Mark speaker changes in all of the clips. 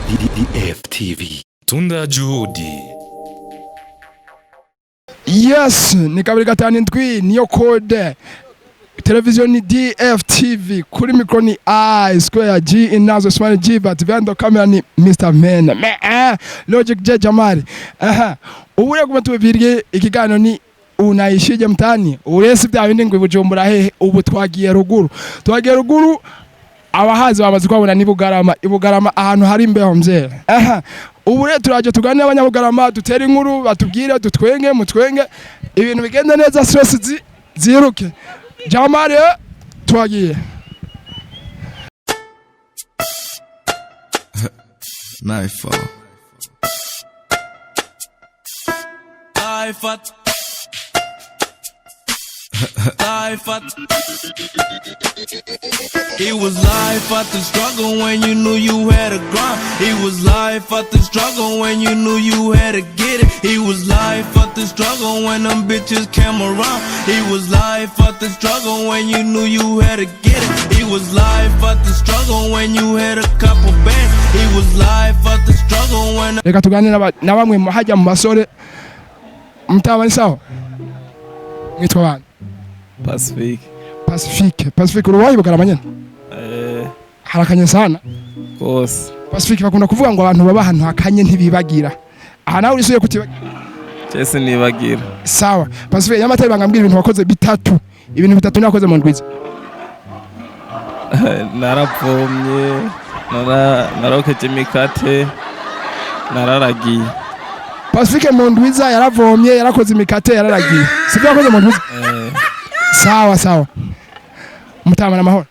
Speaker 1: DFTV. Tunda juhudi.
Speaker 2: Yes, ni kabiri gatanu ndwi niyo code. Television ni DFTV, kuri mikro ni I square G inazo smart G but vendo camera ni Mr. Men. Logic J Jamari. Ubure kuma tubirye ikiganiro ni unayishije mtani. Urese bya bindi ngo Bujumbura hehe ubu twagiye ruguru. Twagiye ruguru abahazi bamaze kwabona ni Bugarama ahantu hari imbeho mzee. Ubure turaje tugane abanyabugarama dutera inkuru batubwire dutwenge mutwenge ibintu bigenda neza stress ziruke. Jamari twagiye.
Speaker 3: Knife.
Speaker 4: He was life at the struggle when you knew you had to grind. He was life at the struggle when you knew you had to get it. He was life at the struggle when them bitches came around. He was life at the struggle when you knew you had to get it. He was life at the struggle when you had a couple bands. He was life at the struggle when.
Speaker 2: Reka tuganira na bamwe hajya mu basore mutaba sawa. Mwitwa bana Pacific uruwayi Bugarama nyene harakanye sana
Speaker 5: kose.
Speaker 2: Pacific bakunda kuvuga ngo abantu baba ahantu hakanye ntibibagira. Aha nawe urisuye kutibagira.
Speaker 5: Cese nibagira.
Speaker 2: Sawa. Pacific yamatari bangambira ibintu wakoze bitatu. Ibintu bitatu nakoze mu ndwiza.
Speaker 5: Narapfomye, narokeje imikate, nararagiye.
Speaker 2: Pacific Mundwi Izaa yaravomye, yarakoze imikate, yararagiye. Sibyo yakoze mu ndwiza? Sawa. Mutama na mahoro.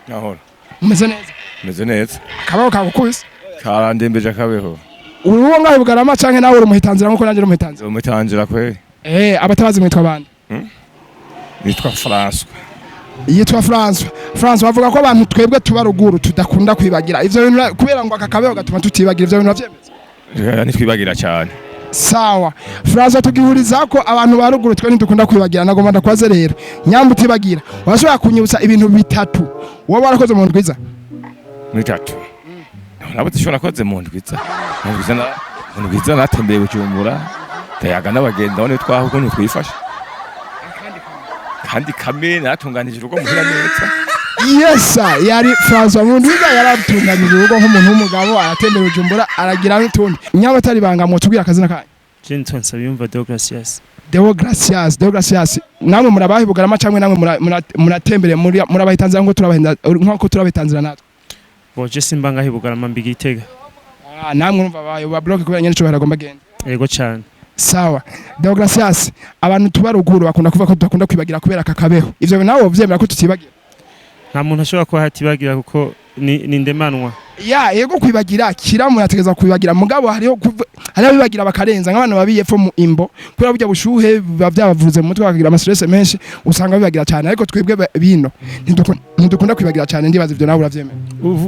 Speaker 6: Mahoro.
Speaker 2: Umeze neza.
Speaker 6: Meze neza.
Speaker 2: Kabaho kagukubise.
Speaker 6: Karandembeje akabeho.
Speaker 2: Uruwo ngaho Bugarama canke nawe uri muhitanzira nkuko nanje uri muhitanzira.
Speaker 6: Umutanzira kwe.
Speaker 2: Abatabazi mwitwa bande?
Speaker 6: Nitwa François.
Speaker 2: Yitwa François bavuga ko abantu twebwe tuba ruguru tudakunda kwibagira. Ivyo bintu kubera ngo akakabeho gatuma tutibagira ivyo bintu bavyemeza.
Speaker 6: Ni twibagira cyane.
Speaker 2: Sawa. François tugihuriza ko abantu ba ruguru twe ntidukunda kwibagira nagomba ndakwaze rero. Nyambu utibagira. Washobora kunyibutsa ibintu bitatu. Wowe warakoze mu ndwiza?
Speaker 6: Bitatu. Nabo tishobora koze mu ndwiza. Mu ndwiza natembeye Bujumbura. Tayaga n'abagenda bone twahuko ntitwifashe. Kandi kamene natunganije urugo muhira neza.
Speaker 2: Yes, yari François Mundwi yaratunganije urugo nk'umuntu w'umugabo aratembera Bujumbura aragira n'utundi. Nyabatari banga mu tubwira akazina kanyu.
Speaker 7: Jenton Sabiyumva Deogracias.
Speaker 2: Deogracias. Namwe murabahi Bugarama cyangwe namwe muratembere muri abahitanzira ngo turabahinda nko turabahitanzira natwe.
Speaker 7: Boje simbanga hi Bugarama mbigitega.
Speaker 2: Namwe urumva bayo ba block kubera nyene cyo baragomba genda.
Speaker 7: Yego cyane.
Speaker 2: Sawa. Deogracias abantu tuba ruguru bakunda kuvuga ko tudakunda kwibagira kubera kakabeho. Ivyo nawe uvyemera ko tutibagira.
Speaker 7: Nta muntu ashobora kuba hatibagira kuko ni ndemanwa.
Speaker 2: Yego kwibagira kiramu yategeza kwibagira mugabo hariho bibagira bakarenza nk'abantu babiyepfo mu imbo kubera burya bushuhe bavyabavuze mu mutwe bakagira ama stress menshi usanga bibagira cyane ariko twebwe bino ntidukunda kwibagira cyane ndibaza ivyo nawe uravyemera.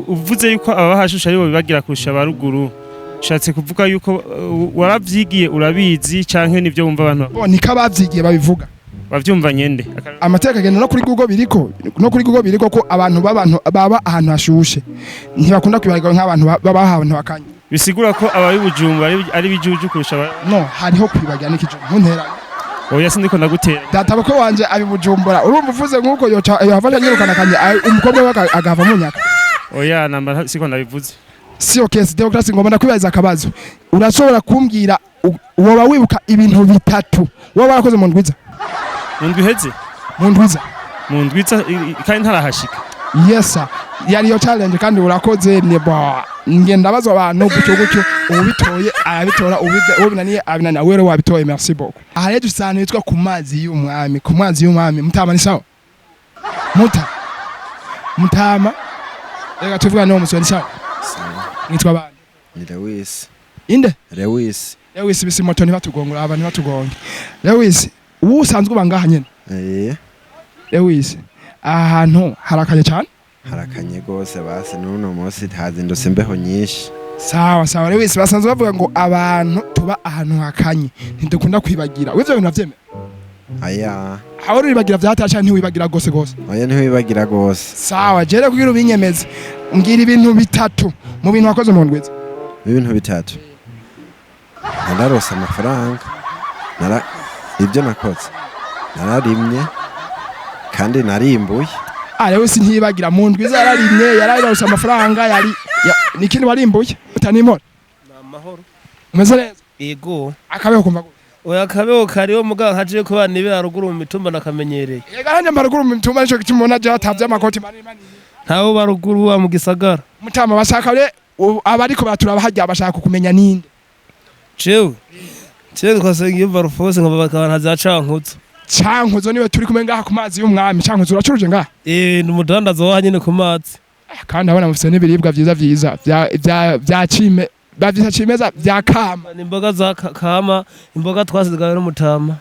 Speaker 7: Uvuze yuko abahashusha aribo bibagira kurusha abaruguru shatse kuvuga yuko waravyigiye urabizi canke nivyo wumva abantu
Speaker 2: ni kabavyigiye babivuga
Speaker 7: bavyumva nyende
Speaker 2: amateka agenda no kuri Google biriko ko abantu baba ahantu hashushe ntibakunda kwibagira nk'abantu baba ahantu hakanye
Speaker 7: bisigura ko abayi Bujumbura ari bijuju kurusha
Speaker 2: no hariho kwibagira n'ikijumbu muntera
Speaker 7: oya sindiko ndagutera
Speaker 2: data bako wanje abi Bujumbura urumva uvuze nk'uko yavanya nyirukana kanye umukobwa we agava mu nyaka
Speaker 7: oya namba siko ndabivuze
Speaker 2: si okay Deogracias ngomba ndakwibaza akabazo urashobora kumbwira woba wibuka ibintu bitatu woba warakoze mu ndwiza
Speaker 7: Mundwi heze?
Speaker 2: Mundwi Izaa
Speaker 7: kandi ntarahashika.
Speaker 2: Yes sir. Yari yo challenge kandi urakoze ni ba. Ngenda bazo abantu gutyo ubitoye arabitora ubinaniye abinana wero wabitoye merci beaucoup. Aha rero dusana yitwa ku mazi y'umwami mutama ni sawa? Mutama. Reka tuvuga no musoni sawa?
Speaker 3: Sawa.
Speaker 2: Nitwa bana?
Speaker 3: Ni Lewis.
Speaker 2: Inde?
Speaker 3: Lewis
Speaker 2: bisi moto ntibatugongora abantu batugonge. Lewis usanzwe bangaha nyene? Lewis ahantu harakanye cyane?
Speaker 3: Harakanye gose base nuno munsi hazindutse imbeho nyinshi.
Speaker 2: Sawa Lewis basanzwe bavuga ngo abantu tuba ahantu hakanye ntidukunda kwibagira. Wivyo bintu navyeme?
Speaker 3: Aya.
Speaker 2: Aho uribagira vyatasha ntiwibagira gose.
Speaker 3: Oya ntiwibagira gose.
Speaker 2: Sawa jere kugira ubinyemeze. Mbwira ibintu bitatu mu bintu wakoze mu ndwiza.
Speaker 3: ibintu bitatu nararose amafaranga ibyo nakoze nararimye kandi narimbuye
Speaker 2: rero sintibagira Mundwi Izaa yararimye yararose amafaranga nikindi warimbuye utanimora
Speaker 8: amahoro
Speaker 2: umeze neza
Speaker 8: yego
Speaker 2: akabeho kumva
Speaker 8: oya akabeho kariho muganga haje kuba nibe haruguru mu mitumba nakamenyereye
Speaker 2: yega hanje maruguru mu mitumba nico kitumona je hatavye amakoti manini
Speaker 8: ntaho baruguru wa mu gisagara
Speaker 2: mutama bashaka re abariko baturaba hajya bashaka kumenya ninde
Speaker 8: jewe twasenge iyo barufose nkabakana za
Speaker 2: Cankuzo niwe turi kumwe ngaha ku mazi y'umwami Cankuzo uracuruje ngaha
Speaker 8: n'umudandazo wa nyine ku mazi
Speaker 2: kandi abona mufite n'ibiribwa vyiza vya cime bavyita cimeza vya kama
Speaker 8: imboga za kama imboga twasigaye n'umutama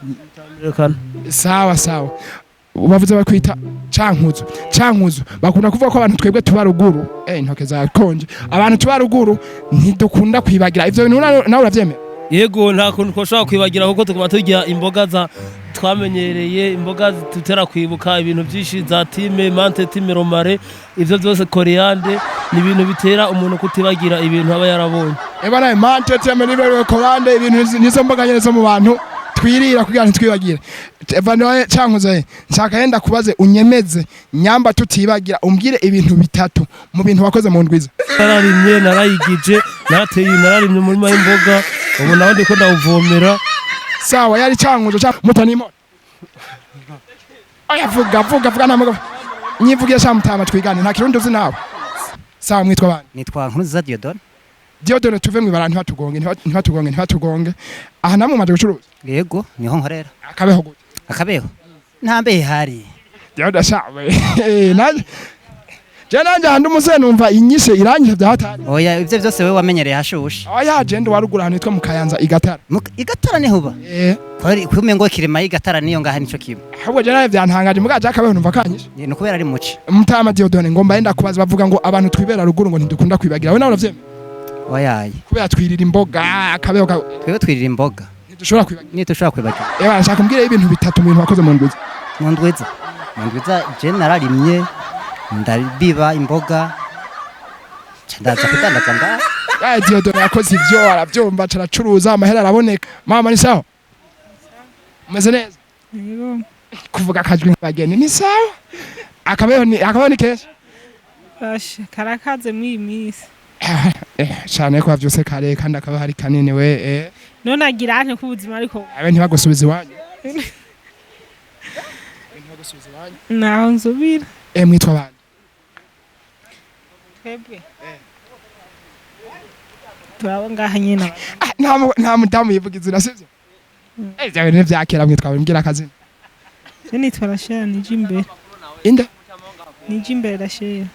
Speaker 2: sawa ubavuze bakwita Cankuzo bakunda kuvuga ko abantu twebwe tuba ruguru intoke za konje abantu tuba ruguru ntidukunda kwibagira ivyo bintu nawe uravyemera
Speaker 8: yego nta kuntu twoshobora kwibagira kuko tukaba turya imboga za twamenyereye imboga tutera kwibuka ibintu byinshi za time mante time romare ivyo byose koreande ni ibintu bitera umuntu kutibagira ibintu aba yarabonye
Speaker 2: naye mante time nibe korande ibintu nizo mboga nyene zo mu bantu twirira kugira ntitwibagire Evanoye Cankuzo nshaka yenda kubaze unyemeze nyamba tutibagira umbwire ibintu bitatu mu bintu wakoze mu Ndwi Izaa
Speaker 8: nararimye narayigije nararimye muri imboga ubu naho ndiko ndawuvomera
Speaker 2: sawa yari Cankuzo mutanimo oya vuga namago nyivugiye shamutama twigane nta kirundi uzi nawe sawa mwitwa bana
Speaker 9: nitwa Nkuruza
Speaker 2: Diodone tuve mu baranta ntibatugonge aha namwe maje gucuruza
Speaker 9: yego niho nkorera
Speaker 2: akabeho gute
Speaker 9: akabeho ntambe hari
Speaker 2: Diodone shawe nanje handi umusore numva inyishe irangije byahatari
Speaker 9: oya ivyo byose wewe wamenyereye hashushe
Speaker 2: oya je ndi warugura hano yitwa mu Kayanza
Speaker 9: igatara niho ba kwari kume ngo kirema igatara niyo ngaha nico kimwe
Speaker 2: ahubwo je nawe byantangaje mugaje akabeho numva kanyishe
Speaker 9: ni kubera ari muci
Speaker 2: mutama Diodone ngomba yenda kubaza bavuga ngo abantu twibera ruguru ngo ntidukunda kwibagira we nawe uravyemera
Speaker 9: oyaye
Speaker 2: kubera twirira imboga akabeho
Speaker 9: twebwe twirira imboga
Speaker 2: ntidushobora kwibagira nshaka mbwire ibintu bitatu mu bintu wakoze mu Ndwi
Speaker 9: Izaa je nararimye ndabiba imboga ndaza kudandaza nda
Speaker 2: Diodone yakoze ivyo aravyumva caracuruza amahera araboneka mama ni sawa umeze neza
Speaker 10: yego
Speaker 2: kuvuga akajwi bageni ni sawa akabeho ni kesha
Speaker 10: karakaze muri imisi
Speaker 2: cyane ko byose kare kandi akaba hari kanini we
Speaker 10: none agira ante kubuzima ariko
Speaker 2: abe ntibagusubiza iwanyu
Speaker 10: naho nzubira
Speaker 2: mwitwa bana
Speaker 10: twebwe turaba ngaha nyine
Speaker 2: nta mudamu yivuga izina sivyo ibyo bintu byakera mwitwa bimbwira akazina
Speaker 10: nitwa Rashera Nijimbere
Speaker 2: inde
Speaker 10: Nijimbere Rashera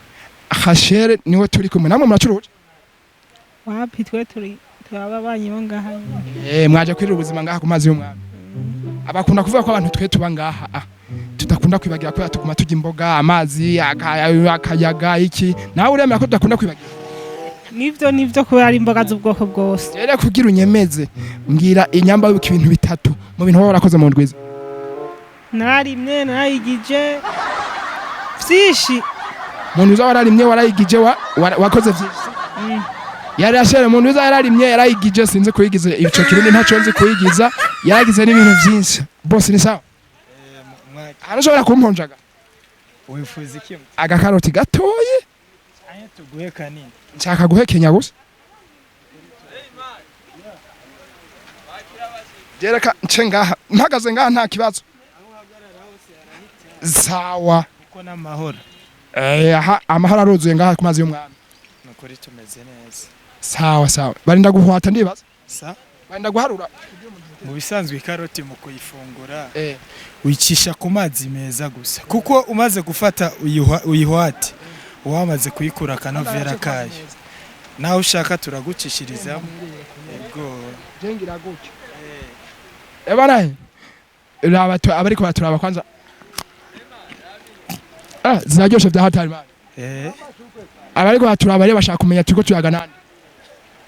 Speaker 2: Hashere niwe turi kumwe namwe muracuruje
Speaker 10: wapi turi ababanyi bo ngaha
Speaker 2: mwaje kwirira ubuzima ngaha ku mazi y'umwami abakunda kuvuga ko abantu twe tuba ngaha tudakunda kwibagira ko tuguma tujya imboga amazi akayaga iki nawe uremera ko tudakunda kwibagira
Speaker 10: nivyo kubera ari imboga z'ubwoko bwose
Speaker 2: rero kugira unyemeze mbwira inyamba y'uko ibintu bitatu mu bintu baba barakoze mu Ndwi Izaa
Speaker 10: nararimye narayigije vyishi
Speaker 2: Mundwi Izaa wararimye warayigije wakoze vyishi yari ashere Mundwi Izaa yararimye yarayigije sinze kuyigize ico kirundi ntaco nzi kuyigiza yaragize n'ibintu vyinshi boss ni sawa arashobora kumponjaga
Speaker 11: wifuza iki
Speaker 2: agakaroti gatoye
Speaker 11: anya tuguhe kanini
Speaker 2: nshaka guhekenya gusa Jereka nchenga mpagaze ngaha nta kibazo sawa
Speaker 11: uko n'amahoro
Speaker 2: amahoro aruzuye ngaha ku mazi y'umwami
Speaker 11: nukuri tumeze neza
Speaker 2: sawa barinda guhwata ndibaza barinda guharura
Speaker 11: mu bisanzwe ikaroti mu kuyifungura wicisha ku mazi meza gusa kuko umaze gufata uyihwate wamaze kuyikura akanovera kayo naho ushaka turagucishirizamo yego
Speaker 2: jengira gutyo ebaraye abariko baturaba kwanza zinaryoshe bya hatari man abariko baturaba rero bashaka kumenya turiko tuyaganana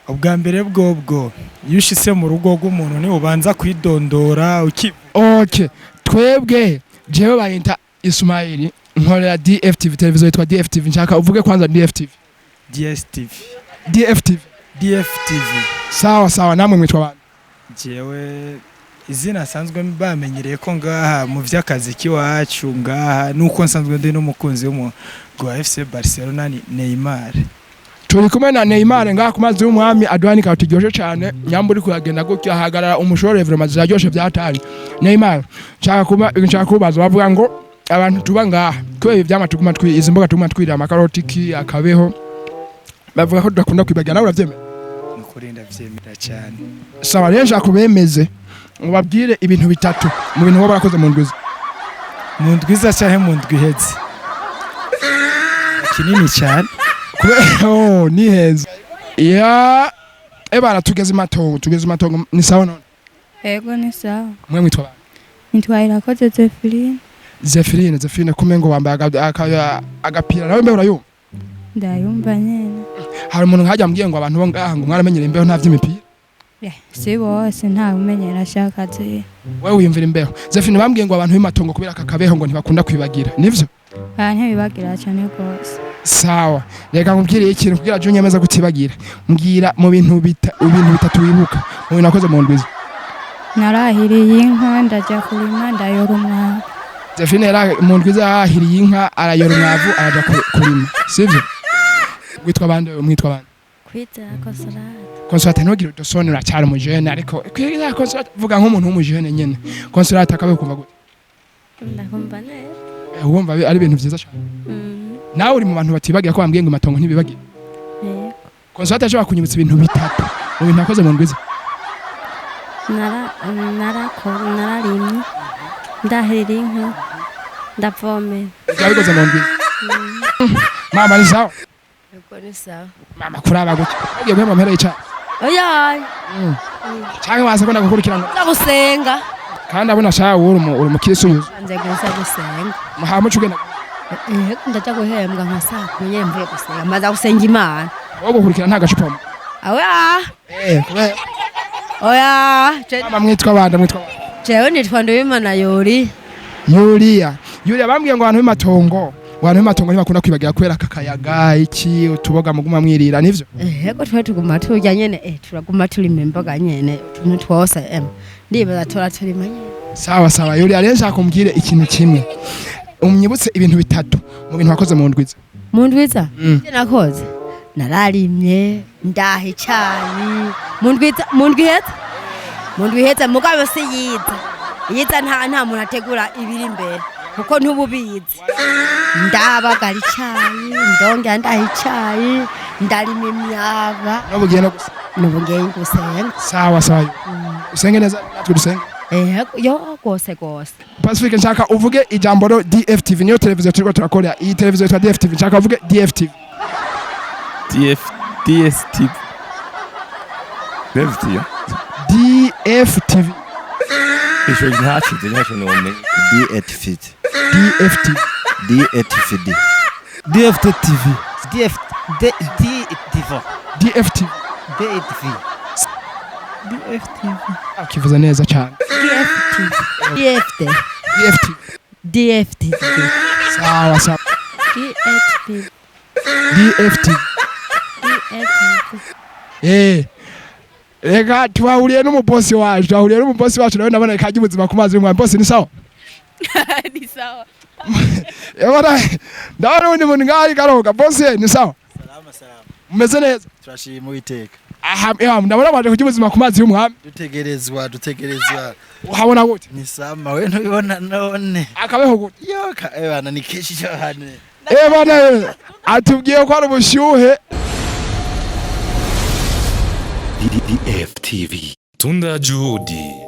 Speaker 11: ubwa mbere bwobwo iyo ushitse mu rugo rw'umuntu ni ubanza kwidondora
Speaker 2: okay twebwe jewe bayita Ismaili nkorera DFTV televiziyo yitwa DFTV nshaka uvuge kwanza DFTV
Speaker 11: DFTV.
Speaker 2: Sawa sawa, namwe mwitwa bande?
Speaker 11: Jewe izina sanzwe bamenyereye ko ngaha mu vy'akazi kiwacu ngaha nuko nsanzwe ndi n'umukunzi w'umugwa FC Barcelona ni Neymar.
Speaker 2: Turi kumwe na Neymar ngaha ku mazi y'umwami aduhani ka turyoshe cyane nyamba uri kuyagenda gutya hagarara umushore vraiment zaryoshe byatari. Neymar nshaka kubaza bavuga ngo abantu tuba ngaha ko ivyama tuguma izi mboga tuguma twirira amakaroti ki akabeho bavuga ko dukunda kwibagira nawe uravyemera?
Speaker 11: Nukurinda vyemera cyane.
Speaker 2: Sawa rero nshaka kubemeze ubabwire ibintu bitatu mu bintu wowe barakoze mu ndwi Izaa.
Speaker 11: Mundwi Izaa cyahe Mundwi Iheze. Kinini cyane.
Speaker 2: Oh, ni heza. Ya ebara tugeze matongo ni sawa none.
Speaker 12: Ego ni sawa.
Speaker 2: Mwe mwitwa bande?
Speaker 12: Nitwa Irakoze
Speaker 2: Zephine kumengo wambaye agapira nawe mbe urayumva?
Speaker 12: Ndayumva nyene.
Speaker 2: Hari umuntu nkajya ambwiye ngo abantu bo ngaha ngo mwaramenyera imbeho nta vy'imipira.
Speaker 12: Si bose nta umenyera ashakaze.
Speaker 2: Wewe wiyumvira imbeho. Zephine bambwiye ngo abantu b'imatongo kubera kakabeho ngo ntibakunda kwibagira. Nivyo?
Speaker 12: Ntibibagira cyane rwose.
Speaker 2: Sawa. Reka nkubwire ikintu kugira jo nyemeza gutibagira. Mbwira mu bintu bitatu wibuka. Mu bintu nakoze mu ndwi Izaa.
Speaker 12: Narahiriye inka ndaja kurima ndayora umwavu.
Speaker 2: Zephine mu ndwi Izaa ahiriye inka arayora umwavu araja kurima. Sivyo? Mwitwa bande?
Speaker 12: Kwita Consolate.
Speaker 2: Consolate ntugire udusoni uracyari umujene ariko kwiga Consolate vuga nk'umuntu w'umujene nyene. Consolate akabe kumva gute?
Speaker 12: Ndakumva neza.
Speaker 2: Wumva ari ibintu byiza cyane. Nawe uri mu bantu batibagira ko bambwiye ngo imatongo ntibibagira. Consolate aje bakunyibutsa ibintu bitatu mu bintu nakoze mu ndwi Izaa.
Speaker 12: Nararimye ndahirira inka ndavomera.
Speaker 2: Byabikoze mu ndwi Izaa. Mama ni sawa?
Speaker 12: Ego ni sawa.
Speaker 2: Mama kuraba gutya. Ugiye guhema mpera yica.
Speaker 12: Oya.
Speaker 2: Cyangwa waza ko ndagukurikirana.
Speaker 12: Ndagusenga.
Speaker 2: Kandi abona shawe uri umukirisu yuzo.
Speaker 12: Nze gusenga.
Speaker 2: Muhamu cugena.
Speaker 12: Ndaja guhembwa nka saa kunye mvuye gusenga maza gusenga Imana.
Speaker 2: Wowe gukurikira nta gacupa.
Speaker 12: Oya.
Speaker 2: Kubera.
Speaker 12: Oya.
Speaker 2: Mama mwitwa bande?
Speaker 12: Jewe nitwa Nduwimana Yuri.
Speaker 2: Yulia bambwiye ngo abantu b'imatongo ntibakunda kwibagira kubera kakayaga iki utuboga muguma mwirira nivyo?
Speaker 12: Ego twe tuguma turya nyene turaguma turima imboga nyene utuntu twose ndibaza turima nyene.
Speaker 2: Sawa Yulia rero nshaka kumbwire ikintu kimwe umnyibutse ibintu bitatu mu bintu wakoze mu ndwi Izaa.
Speaker 12: Mu ndwi Izaa nakoze nararimye ndaha icyayi mu ndwi iheze mugabo se yiza nta muntu ategura ibiri imbere kuko ntububizi ndabagara icyayi ndongera ndaha icyayi ndarima imyaba n'ubugiye gusenga.
Speaker 2: Sawa usenge neza natwe dusenge.
Speaker 12: Yo gose
Speaker 2: Pacifique nshaka uvuge ijambo ro DFTV niyo televiziyo turiko turakora. Iyi televiziyo yitwa DFTV nshaka uvuge DFTV.
Speaker 6: DFTV.
Speaker 2: DFTV.
Speaker 6: Isho ntachize none.
Speaker 3: DFTV.
Speaker 2: Akivuza neza cyane.
Speaker 12: DFTV.
Speaker 2: Sawa. DFTV. Reka twahuriye n'umubosi wacu nawe ndabona kaje ubuzima ku mazi y'umwami. Bosi ni sawa?
Speaker 12: Ni sawa.
Speaker 2: Ndabona undi muntu ngari karoga. Bosi ni sawa?
Speaker 13: Salama.
Speaker 2: Mumeze neza?
Speaker 13: Turashima Uwiteka.
Speaker 2: Ndabona baje kugira ubuzima ku mazi y'umwami.
Speaker 13: Dutegerezwa.
Speaker 2: Uhabona gute?
Speaker 13: Ni sama we ntubibona none.
Speaker 2: Akabeho gute?
Speaker 13: Yoka bana ni keshi cyane.
Speaker 2: Bana atubwiye ko ari ubushyuhe.
Speaker 1: DFTV. Tunda juhudi.